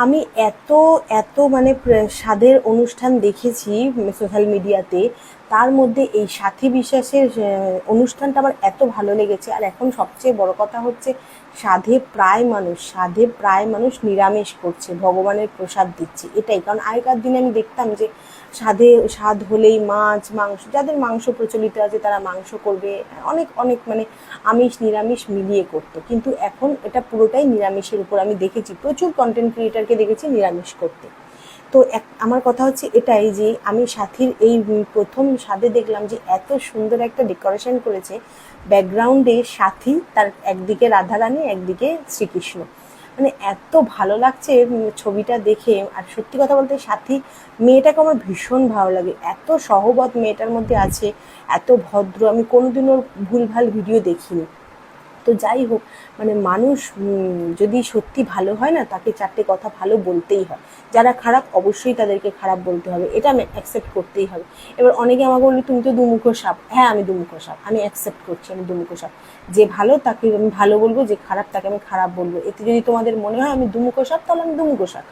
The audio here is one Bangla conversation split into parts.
আমি এত এত মানে স্বাদের অনুষ্ঠান দেখেছি সোশ্যাল মিডিয়াতে। তার মধ্যে এই সাথী বিশ্বাসের অনুষ্ঠানটা আমার এত ভালো লেগেছে। আর এখন সবচেয়ে বড় কথা হচ্ছে সাধে প্রায় মানুষ নিরামিষ করছে, ভগবানের প্রসাদ দিচ্ছে। এটাই কারণ আগেকার দিনে আমি দেখতাম যে স্বাদ হলেই মাছ মাংস, যাদের মাংস প্রচলিত আছে তারা মাংস করবে, অনেক অনেক মানে আমিষ নিরামিষ মিলিয়ে করতো। কিন্তু এখন এটা পুরোটাই নিরামিষের উপর। আমি দেখেছি প্রচুর কন্টেন্ট ক্রিয়েটারকে দেখেছি নিরামিষ করতে। তো আমার কথা হচ্ছে এটাই যে আমি সাথীর এই প্রথম স্বাদে দেখলাম যে এত সুন্দর একটা ডেকোরেশন করেছে। ব্যাকগ্রাউন্ডে সাথী, তার একদিকে রাধারানী, একদিকে শ্রীকৃষ্ণ। মানে এত ভালো লাগছে ছবিটা দেখে। আর সত্যি কথা বলতে সাথী মেয়েটাকে আমার ভীষণ ভালো লাগে। এত সহবত মেয়েটার মধ্যে আছে, এত ভদ্র। আমি কোনোদিনও ভুলভাল ভিডিও দেখিনি। তো যাই হোক, মানে মানুষ যদি সত্যি ভালো হয় না, তাকে চারটে কথা ভালো বলতেই হয়। যারা খারাপ অবশ্যই তাদেরকে খারাপ বলতে হবে, এটা আমি অ্যাকসেপ্ট করতেই হবে। এবার অনেকে আমাকে বলবে তুমি তো দুমুখো সাপ। হ্যাঁ, আমি দুমুখো সাপ, আমি অ্যাকসেপ্ট করছি আমি দুমুখো সাপ। যে ভালো তাকে আমি ভালো বলবো, যে খারাপ তাকে আমি খারাপ বলবো। এতে যদি তোমাদের মনে হয় আমি দুমুখো সাপ, তাহলে আমি দুমুখো সাপ।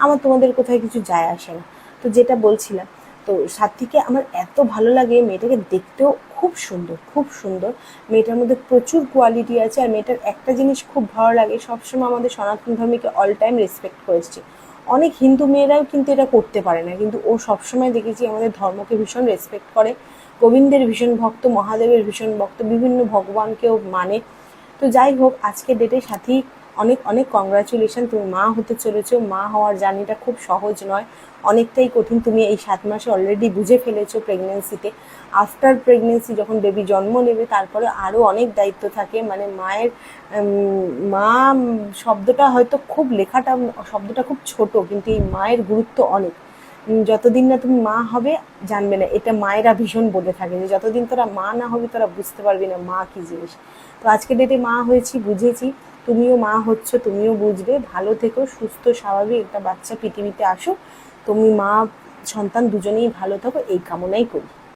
আমার তোমাদের কোথায় কিছু যায় আসে না। তো যেটা বলছিলাম, তো সাত্বিকে আমার এত ভালো লাগে, মেয়েটাকে দেখতেও খুব সুন্দর, খুব সুন্দর। মেয়েটার মধ্যে প্রচুর কোয়ালিটি আছে। আর মেয়েটার একটা জিনিস খুব ভালো লাগে, সবসময় আমাদের সনাতন ধর্মীকে অল টাইম রেসপেক্ট করেছে। অনেক হিন্দু মেয়েরাও কিন্তু এটা করতে পারে না, কিন্তু ও সবসময় দেখেছি আমাদের ধর্মকে ভীষণ রেসপেক্ট করে। গোবিন্দের ভীষণ ভক্ত, মহাদেবের ভীষণ ভক্ত, বিভিন্ন ভগবানকেও মানে। তো যাই হোক, আজকের ডেটে সাথী অনেক অনেক কংগ্রাচুলেশন, তুমি মা হতে চলেছো। মা হওয়ার জার্নিটা খুব সহজ নয়, অনেকটাই কঠিন। তুমি এই 7 মাসে অলরেডি বুঝে ফেলেছো প্রেগনেন্সিতে। আফটার প্রেগনেন্সি যখন বেবি জন্ম নেবে, তারপরে আরও অনেক দায়িত্ব থাকে। মানে মায়ের মা শব্দটা হয়তো খুব লেখাটা, শব্দটা খুব ছোট, কিন্তু এই মায়ের গুরুত্ব অনেক। যতদিন না তুমি মা হবে জানবে না। এটা মায়েরা ভীষণ বলে থাকে যে যতদিন তোরা মা না হবে তোরা বুঝতে পারবি না মা কি জিনিস। তো আজকে ডেটে মা হয়েছি, বুঝেছি। তুমিও মা হচ্ছ, তুমিও বুঝবে। ভালো থেকো, সুস্থ স্বাভাবিক একটা বাচ্চা পৃথিবীতে আসো। তুমি মা সন্তান দুজনেই ভালো থাকো, এই কামনাই করি।